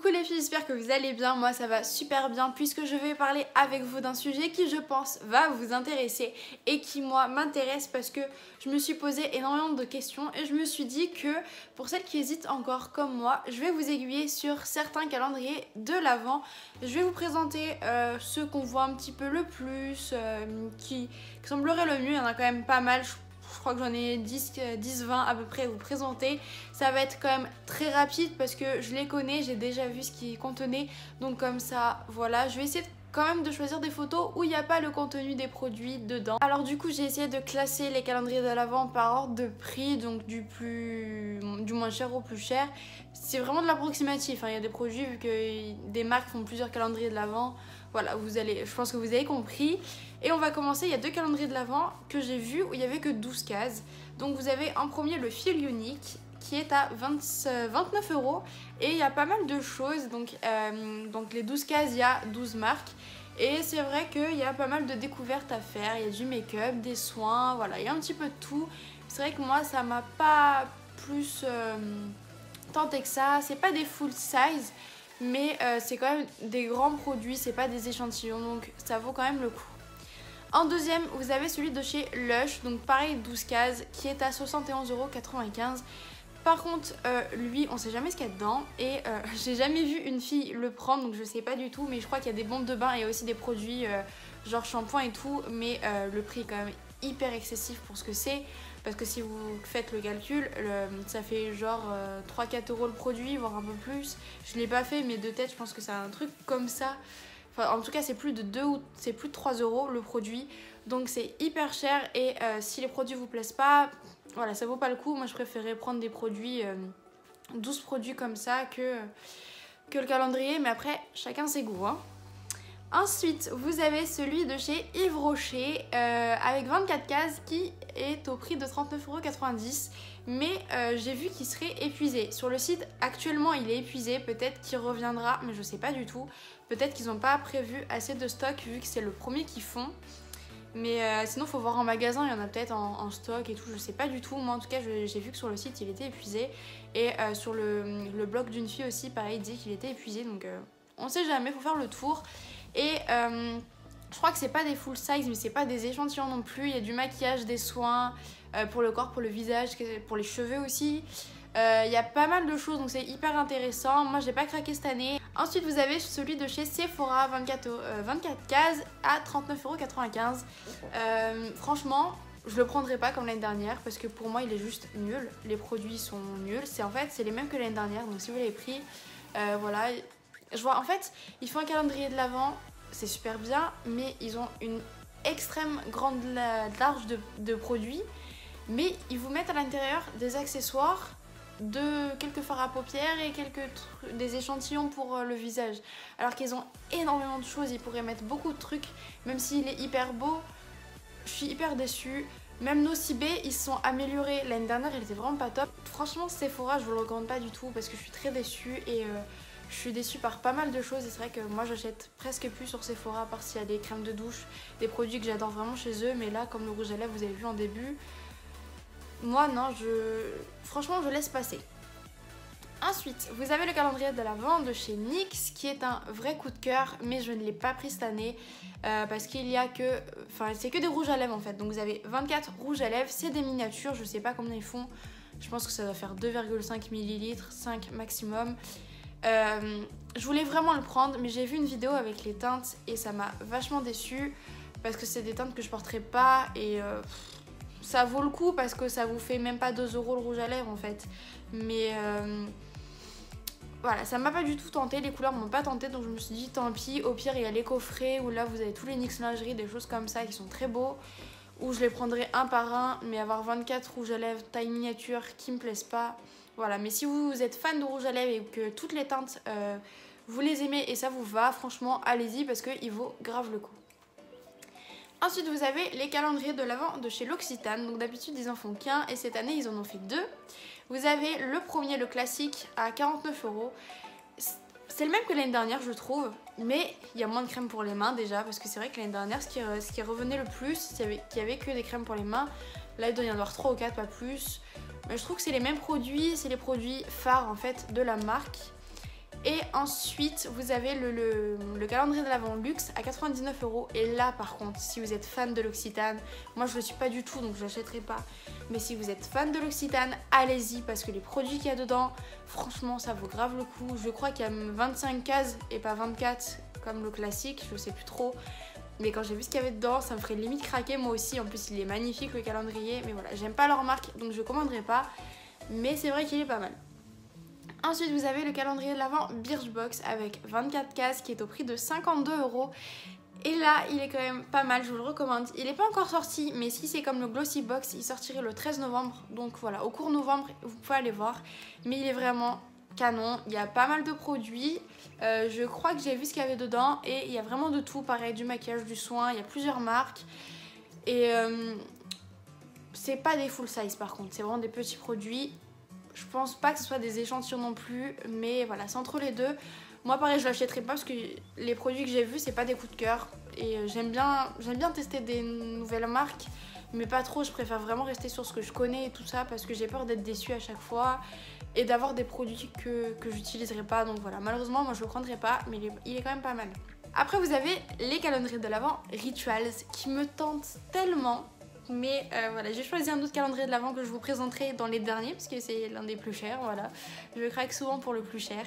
Coucou les filles, j'espère que vous allez bien, moi ça va super bien puisque je vais parler avec vous d'un sujet qui je pense va vous intéresser et qui moi m'intéresse parce que je me suis posé énormément de questions et je me suis dit que pour celles qui hésitent encore comme moi, je vais vous aiguiller sur certains calendriers de l'Avent. Je vais vous présenter ceux qu'on voit un petit peu le plus, qui sembleraient le mieux, il y en a quand même pas mal. Je crois que j'en ai 10-20 à peu près à vous présenter. Ça va être quand même très rapide parce que je les connais, j'ai déjà vu ce qu'ils contenaient. Donc comme ça, voilà, je vais essayer quand même de choisir des photos où il n'y a pas le contenu des produits dedans. Alors du coup, j'ai essayé de classer les calendriers de l'Avent par ordre de prix, donc du moins cher au plus cher. C'est vraiment de l'approximatif, hein. Il y a des produits, vu que des marques font plusieurs calendriers de l'Avent. Voilà, je pense que vous avez compris. Et on va commencer, il y a deux calendriers de l'Avent que j'ai vus où il n'y avait que 12 cases. Donc vous avez en premier le fil unique qui est à 29 € et il y a pas mal de choses. Donc les 12 cases, il y a 12 marques. Et c'est vrai qu'il y a pas mal de découvertes à faire. Il y a du make-up, des soins, voilà, il y a un petit peu de tout. C'est vrai que moi, ça m'a pas plus tenté que ça. C'est pas des full size, mais c'est quand même des grands produits, c'est pas des échantillons, donc ça vaut quand même le coup. En deuxième, vous avez celui de chez Lush, donc pareil 12 cases, qui est à 71,95 €. Par contre, lui, on sait jamais ce qu'il y a dedans et j'ai jamais vu une fille le prendre, donc je sais pas du tout, mais je crois qu'il y a des bombes de bain et aussi des produits genre shampoing et tout, mais le prix est quand même hyper excessif pour ce que c'est, parce que si vous faites le calcul, ça fait genre 3-4 € le produit, voire un peu plus. Je l'ai pas fait, mais de tête, je pense que c'est un truc comme ça. Enfin, en tout cas, c'est plus de 3 € le produit, donc c'est hyper cher. Et si les produits vous plaisent pas, voilà, ça vaut pas le coup. Moi, je préférais prendre des produits, 12 produits comme ça que le calendrier, mais après, chacun ses goûts, hein. Ensuite, vous avez celui de chez Yves Rocher avec 24 cases qui est au prix de 39,90 €. Mais j'ai vu qu'il serait épuisé. Sur le site, actuellement, il est épuisé. Peut-être qu'il reviendra, mais je sais pas du tout. Peut-être qu'ils n'ont pas prévu assez de stock vu que c'est le premier qu'ils font. Mais sinon, il faut voir en magasin. Il y en a peut-être en stock et tout. Je sais pas du tout. Moi, en tout cas, j'ai vu que sur le site, il était épuisé. Et sur le blog d'une fille aussi, pareil, il dit qu'il était épuisé. Donc, on sait jamais. Il faut faire le tour. Et je crois que c'est pas des full size, mais c'est pas des échantillons non plus. Il y a du maquillage, des soins pour le corps, pour le visage, pour les cheveux aussi. Il y a pas mal de choses, donc c'est hyper intéressant. Moi, j'ai pas craqué cette année. Ensuite, vous avez celui de chez Sephora, 24 cases à 39,95 €. Franchement, je le prendrai pas comme l'année dernière parce que pour moi, il est juste nul. Les produits sont nuls. C'est les mêmes que l'année dernière, donc si vous l'avez pris, voilà. Je vois, en fait, ils font un calendrier de l'Avent, c'est super bien, mais ils ont une extrême grande large de produits, mais ils vous mettent à l'intérieur des accessoires, quelques fards à paupières et des échantillons pour le visage. Alors qu'ils ont énormément de choses, ils pourraient mettre beaucoup de trucs, même s'il est hyper beau, je suis hyper déçue. Même Nocibé, ils se sont améliorés. L'année dernière, il était vraiment pas top. Franchement, Sephora, je vous le recommande pas du tout parce que je suis très déçue et je suis déçue par pas mal de choses. Et c'est vrai que moi, j'achète presque plus sur Sephora, à part s'il y a des crèmes de douche, des produits que j'adore vraiment chez eux. Mais là, comme le rouge à lèvres, vous avez vu en début, moi, non, franchement, je laisse passer. Ensuite, vous avez le calendrier de l'Avent de chez NYX qui est un vrai coup de cœur, mais je ne l'ai pas pris cette année parce qu'il y a c'est que des rouges à lèvres en fait. Donc vous avez 24 rouges à lèvres, c'est des miniatures, je sais pas combien ils font, je pense que ça doit faire 2,5 ml, 5 maximum. Je voulais vraiment le prendre, mais j'ai vu une vidéo avec les teintes et ça m'a vachement déçue parce que c'est des teintes que je porterai pas et ça vaut le coup parce que ça vous fait même pas 2 € le rouge à lèvres en fait. Mais voilà, ça m'a pas du tout tenté, les couleurs m'ont pas tenté, donc je me suis dit tant pis. Au pire, il y a les coffrets où là vous avez tous les NYX lingerie, des choses comme ça qui sont très beaux, où je les prendrai un par un, mais avoir 24 rouges à lèvres taille miniature qui me plaisent pas, voilà. Mais si vous êtes fan de rouge à lèvres et que toutes les teintes vous les aimez et ça vous va, franchement allez-y parce qu'il vaut grave le coup. Ensuite, vous avez les calendriers de l'Avent de chez L'Occitane. Donc d'habitude, ils en font qu'un et cette année, ils en ont fait deux. Vous avez le premier, le classique, à 49 €. C'est le même que l'année dernière, je trouve, mais il y a moins de crème pour les mains déjà, parce que c'est vrai que l'année dernière, ce qui revenait le plus, c'est qu'il n'y avait que des crèmes pour les mains. Là, il doit y en avoir 3 ou 4, pas plus. Mais je trouve que c'est les mêmes produits, c'est les produits phares en fait de la marque. Et ensuite vous avez le calendrier de l'Avent luxe à 99 €. Et là par contre, si vous êtes fan de l'Occitane, moi je le suis pas du tout donc je l'achèterai pas, mais si vous êtes fan de l'Occitane, allez-y parce que les produits qu'il y a dedans, franchement ça vaut grave le coup. Je crois qu'il y a 25 cases et pas 24 comme le classique, je sais plus trop. Mais quand j'ai vu ce qu'il y avait dedans, ça me ferait limite craquer moi aussi. En plus il est magnifique le calendrier, mais voilà, j'aime pas leur marque donc je commanderai pas. Mais c'est vrai qu'il est pas mal. Ensuite vous avez le calendrier de l'Avent Birchbox avec 24 cases qui est au prix de 52 €. Et là il est quand même pas mal, je vous le recommande. Il n'est pas encore sorti, mais si c'est comme le Glossy Box, il sortirait le 13 novembre. Donc voilà, au cours novembre vous pouvez aller voir. Mais il est vraiment canon, il y a pas mal de produits. Je crois que j'ai vu ce qu'il y avait dedans et il y a vraiment de tout. Pareil, du maquillage, du soin, il y a plusieurs marques. Et c'est pas des full size par contre, c'est vraiment des petits produits. Je pense pas que ce soit des échantillons non plus, mais voilà, c'est entre les deux. Moi pareil, je l'achèterai pas parce que les produits que j'ai vus, c'est pas des coups de cœur. Et j'aime bien tester des nouvelles marques, mais pas trop. Je préfère vraiment rester sur ce que je connais et tout ça parce que j'ai peur d'être déçue à chaque fois et d'avoir des produits que j'utiliserai pas. Donc voilà, malheureusement, moi je le prendrai pas, mais il est quand même pas mal. Après, vous avez les calendriers de l'Avent Rituals qui me tentent tellement. Mais voilà, j'ai choisi un autre calendrier de l'Avent que je vous présenterai dans les derniers parce que c'est l'un des plus chers, voilà. Je craque souvent pour le plus cher.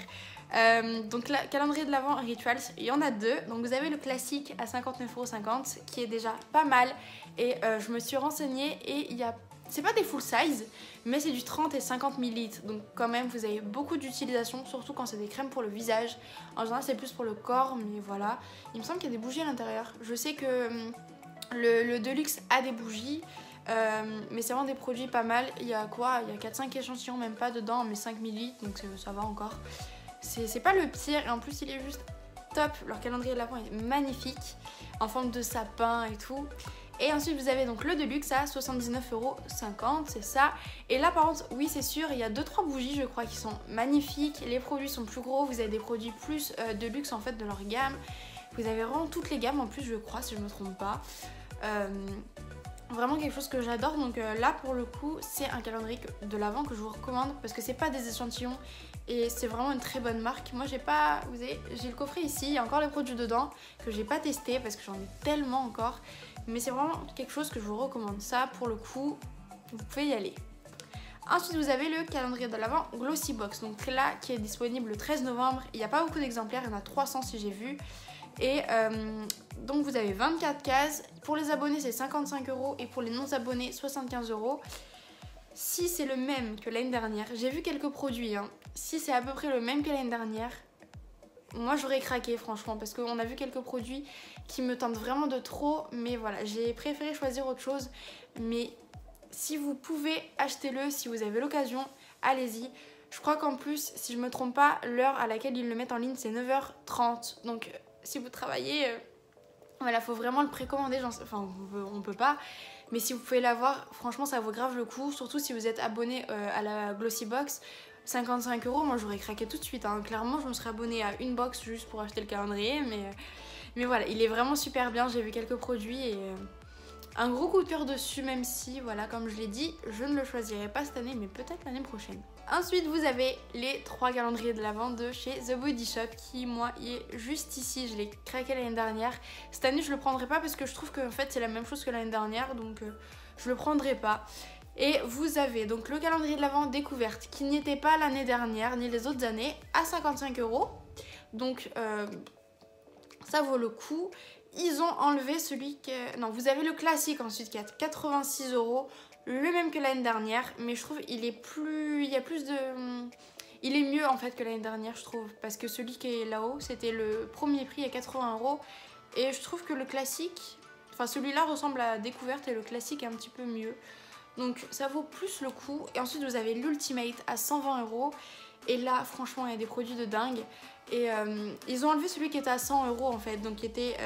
Donc le calendrier de l'Avent Rituals, il y en a deux. Donc vous avez le classique à 59,50 € qui est déjà pas mal. Et je me suis renseignée et il y a... C'est pas des full size, mais c'est du 30 et 50 ml. Donc quand même, vous avez beaucoup d'utilisation, surtout quand c'est des crèmes pour le visage. En général, c'est plus pour le corps, mais voilà. Il me semble qu'il y a des bougies à l'intérieur. Je sais que... Le Deluxe a des bougies, mais c'est vraiment des produits pas mal. Il y a quoi? Il y a 4-5 échantillons, même pas dedans, mais 5 ml, donc ça va encore. C'est pas le pire, et en plus il est juste top. Leur calendrier de l'Avent est magnifique, en forme de sapin et tout. Et ensuite vous avez donc le Deluxe à 79,50 €, c'est ça. Et là par contre, oui c'est sûr, il y a 2-3 bougies je crois qui sont magnifiques. Les produits sont plus gros, vous avez des produits plus de luxe en fait de leur gamme. Vous avez vraiment toutes les gammes en plus je crois, si je ne me trompe pas. Vraiment quelque chose que j'adore. Donc là pour le coup c'est un calendrier de l'Avent que je vous recommande parce que c'est pas des échantillons et c'est vraiment une très bonne marque. Moi j'ai pas, vous savez, j'ai le coffret ici, il y a encore les produits dedans que j'ai pas testé parce que j'en ai tellement encore, mais c'est vraiment quelque chose que je vous recommande. Ça pour le coup vous pouvez y aller. Ensuite vous avez le calendrier de l'Avent Glossy Box, donc là qui est disponible le 13 novembre. Il n'y a pas beaucoup d'exemplaires, il y en a 300 si j'ai vu. Et donc vous avez 24 cases. Pour les abonnés c'est 55 € et pour les non abonnés 75 €. Si c'est le même que l'année dernière, j'ai vu quelques produits hein. Si c'est à peu près le même que l'année dernière, moi j'aurais craqué franchement parce qu'on a vu quelques produits qui me tentent vraiment de trop. Mais voilà, j'ai préféré choisir autre chose. Mais si vous pouvez, achetez-le, si vous avez l'occasion, allez-y. Je crois qu'en plus, si je me trompe pas, l'heure à laquelle ils le mettent en ligne c'est 9h30. Donc si vous travaillez, voilà, faut vraiment le précommander. Enfin, on peut pas, mais si vous pouvez l'avoir, franchement, ça vaut grave le coup. Surtout si vous êtes abonné à la Glossy Box, 55 €. Moi, j'aurais craqué tout de suite. Hein. Clairement, je me serais abonnée à une box juste pour acheter le calendrier, mais voilà, il est vraiment super bien. J'ai vu quelques produits et un gros coup de cœur dessus, même si, voilà, comme je l'ai dit, je ne le choisirai pas cette année, mais peut-être l'année prochaine. Ensuite, vous avez les 3 calendriers de l'Avent de chez The Body Shop qui, moi, est juste ici. Je l'ai craqué l'année dernière. Cette année, je le prendrai pas parce que je trouve que en fait, c'est la même chose que l'année dernière, donc je le prendrai pas. Et vous avez donc le calendrier de l'Avent découverte qui n'y était pas l'année dernière ni les autres années à 55 €. Donc ça vaut le coup. Ils ont enlevé celui que... Non, vous avez le classique ensuite qui est à 86 €. Le même que l'année dernière, mais je trouve il est plus... Il y a plus de... Il est mieux en fait que l'année dernière, je trouve. Parce que celui qui est là-haut, c'était le premier prix à 80 €. Et je trouve que le classique... Enfin, celui-là ressemble à la découverte et le classique est un petit peu mieux. Donc ça vaut plus le coup. Et ensuite, vous avez l'Ultimate à 120 €. Et là, franchement, il y a des produits de dingue. Et ils ont enlevé celui qui était à 100 € en fait. Donc, qui était...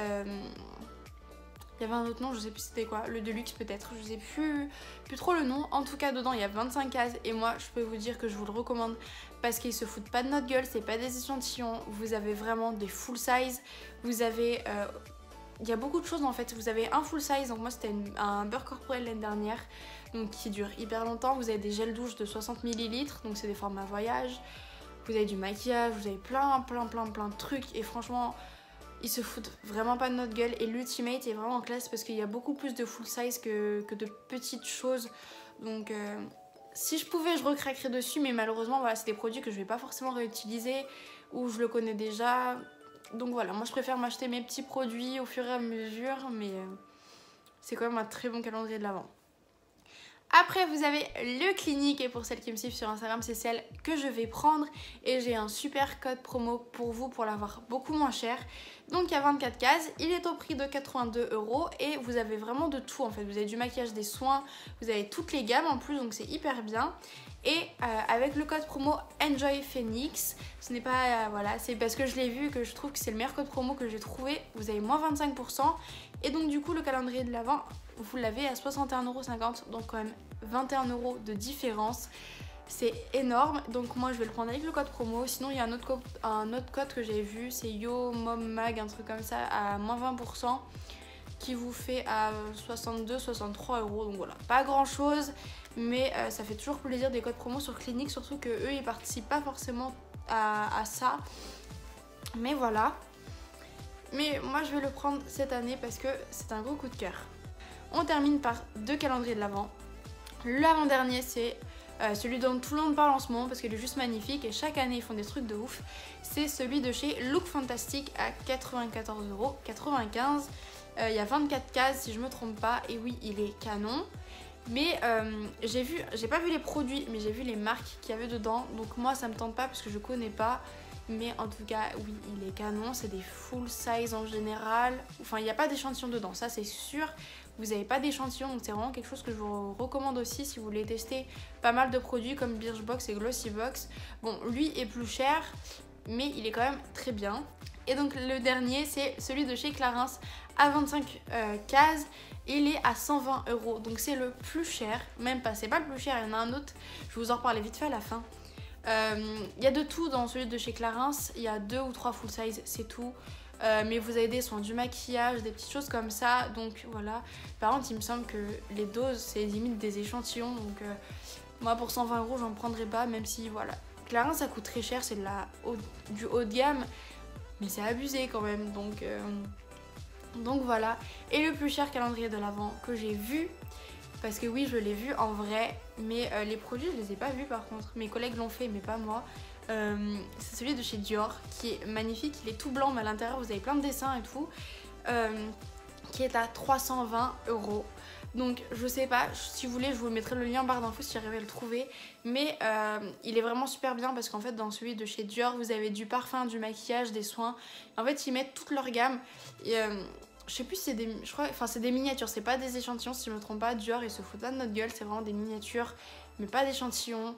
il y avait un autre nom, je sais plus c'était quoi. Le Deluxe peut-être, je sais plus trop le nom. En tout cas, dedans, il y a 25 cases. Et moi, je peux vous dire que je vous le recommande. Parce qu'ils se foutent pas de notre gueule. C'est pas des échantillons. Vous avez vraiment des full size. Vous avez... il y a beaucoup de choses en fait. Vous avez un full size. Donc moi, c'était un beurre corporel l'année dernière. Donc qui dure hyper longtemps. Vous avez des gels douche de 60 ml. Donc c'est des formats voyage. vous avez du maquillage, vous avez plein de trucs et franchement ils se foutent vraiment pas de notre gueule et l'Ultimate est vraiment en classe parce qu'il y a beaucoup plus de full size que de petites choses. Donc si je pouvais je recraquerais dessus, mais malheureusement voilà, c'est des produits que je vais pas forcément réutiliser ou je le connais déjà. Donc voilà, moi je préfère m'acheter mes petits produits au fur et à mesure, mais c'est quand même un très bon calendrier de l'Avent. Après vous avez le Clinique et pour celles qui me suivent sur Instagram c'est celle que je vais prendre et j'ai un super code promo pour vous pour l'avoir beaucoup moins cher. Donc il y a 24 cases, il est au prix de 82 € et vous avez vraiment de tout en fait. Vous avez du maquillage, des soins, vous avez toutes les gammes en plus donc c'est hyper bien. Et avec le code promo Enjoy Phoenix, ce n'est pas voilà, c'est parce que je l'ai vu et que je trouve que c'est le meilleur code promo que j'ai trouvé. Vous avez moins 25% et donc du coup le calendrier de l'Avent vous l'avez à 61,50 €, donc quand même 21 € de différence. C'est énorme, donc moi je vais le prendre avec le code promo. Sinon il y a un autre code que j'ai vu, c'est YoMomMag, un truc comme ça, à moins 20%, qui vous fait à 63 €. Donc voilà, pas grand chose, mais ça fait toujours plaisir des codes promo sur Clinique, surtout que eux ils participent pas forcément à ça. Mais voilà. Mais moi je vais le prendre cette année parce que c'est un gros coup de cœur. On termine par deux calendriers de l'Avent. L'avant-dernier c'est celui dont tout le monde parle en ce moment parce qu'il est juste magnifique et chaque année ils font des trucs de ouf. C'est celui de chez Look Fantastic à 94,95 €. Il y a 24 cases si je me trompe pas et oui il est canon. Mais j'ai pas vu les produits mais j'ai vu les marques qu'il y avait dedans. Donc moi ça me tente pas parce que je connais pas. Mais en tout cas oui il est canon, c'est des full size en général. Enfin il n'y a pas d'échantillon dedans, ça c'est sûr. Vous n'avez pas d'échantillon, donc c'est vraiment quelque chose que je vous recommande aussi si vous voulez tester pas mal de produits comme Birchbox et Glossybox. Bon, lui est plus cher, mais il est quand même très bien. Et donc le dernier, c'est celui de chez Clarins à 25 cases. Il est à 120 €, donc c'est le plus cher. Même pas, c'est pas le plus cher, il y en a un autre. Je vais vous en reparler vite fait à la fin. Il y a de tout dans celui de chez Clarins. Il y a 2 ou 3 full size, c'est tout. Mais vous avez des soins, du maquillage, des petites choses comme ça. Donc voilà. Par contre, il me semble que les doses, c'est limite des échantillons. Donc moi, pour 120 €, j'en prendrai pas. Même si, voilà. Clarins, ça coûte très cher. C'est du haut de gamme. Mais c'est abusé quand même. Donc voilà. Et le plus cher calendrier de l'Avent que j'ai vu. Parce que oui, je l'ai vu en vrai. Mais les produits, je les ai pas vus par contre. Mes collègues l'ont fait, mais pas moi. C'est celui de chez Dior qui est magnifique, il est tout blanc mais à l'intérieur vous avez plein de dessins et tout, qui est à 320 €. Donc je sais pas, si vous voulez je vous mettrai le lien en barre d'infos si j'arrive à le trouver, mais il est vraiment super bien parce qu'en fait dans celui de chez Dior vous avez du parfum, du maquillage, des soins. En fait ils mettent toute leur gamme et je sais plus si c'est des, je crois, enfin c'est des miniatures, c'est pas des échantillons si je me trompe pas. Dior ils se foutent pas de notre gueule, c'est vraiment des miniatures mais pas d'échantillons.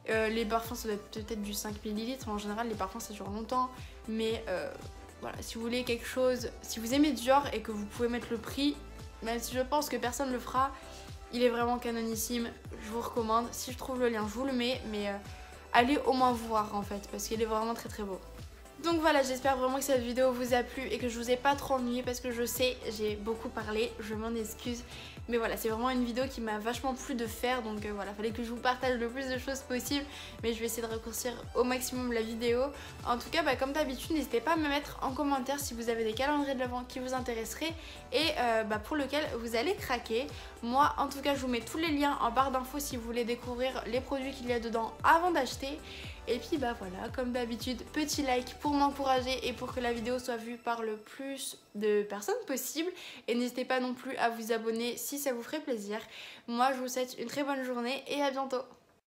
Les parfums ça doit être peut-être du 5 ml, en général les parfums ça dure longtemps, mais voilà, si vous voulez quelque chose, si vous aimez Dior et que vous pouvez mettre le prix, même si je pense que personne le fera, il est vraiment canonissime, je vous recommande. Si je trouve le lien je vous le mets, mais allez au moins voir en fait parce qu'il est vraiment très très beau. Donc voilà, j'espère vraiment que cette vidéo vous a plu et que je vous ai pas trop ennuyé parce que je sais, j'ai beaucoup parlé, je m'en excuse. Mais voilà, c'est vraiment une vidéo qui m'a vachement plu de faire, donc voilà, fallait que je vous partage le plus de choses possible. Mais je vais essayer de raccourcir au maximum la vidéo. En tout cas, comme d'habitude, n'hésitez pas à me mettre en commentaire si vous avez des calendriers de l'Avent qui vous intéresseraient et pour lequel vous allez craquer. Moi, en tout cas, je vous mets tous les liens en barre d'infos si vous voulez découvrir les produits qu'il y a dedans avant d'acheter. Et puis voilà, comme d'habitude, petit like pour m'encourager et pour que la vidéo soit vue par le plus de personnes possible. Et n'hésitez pas non plus à vous abonner si ça vous ferait plaisir. Moi, je vous souhaite une très bonne journée et à bientôt.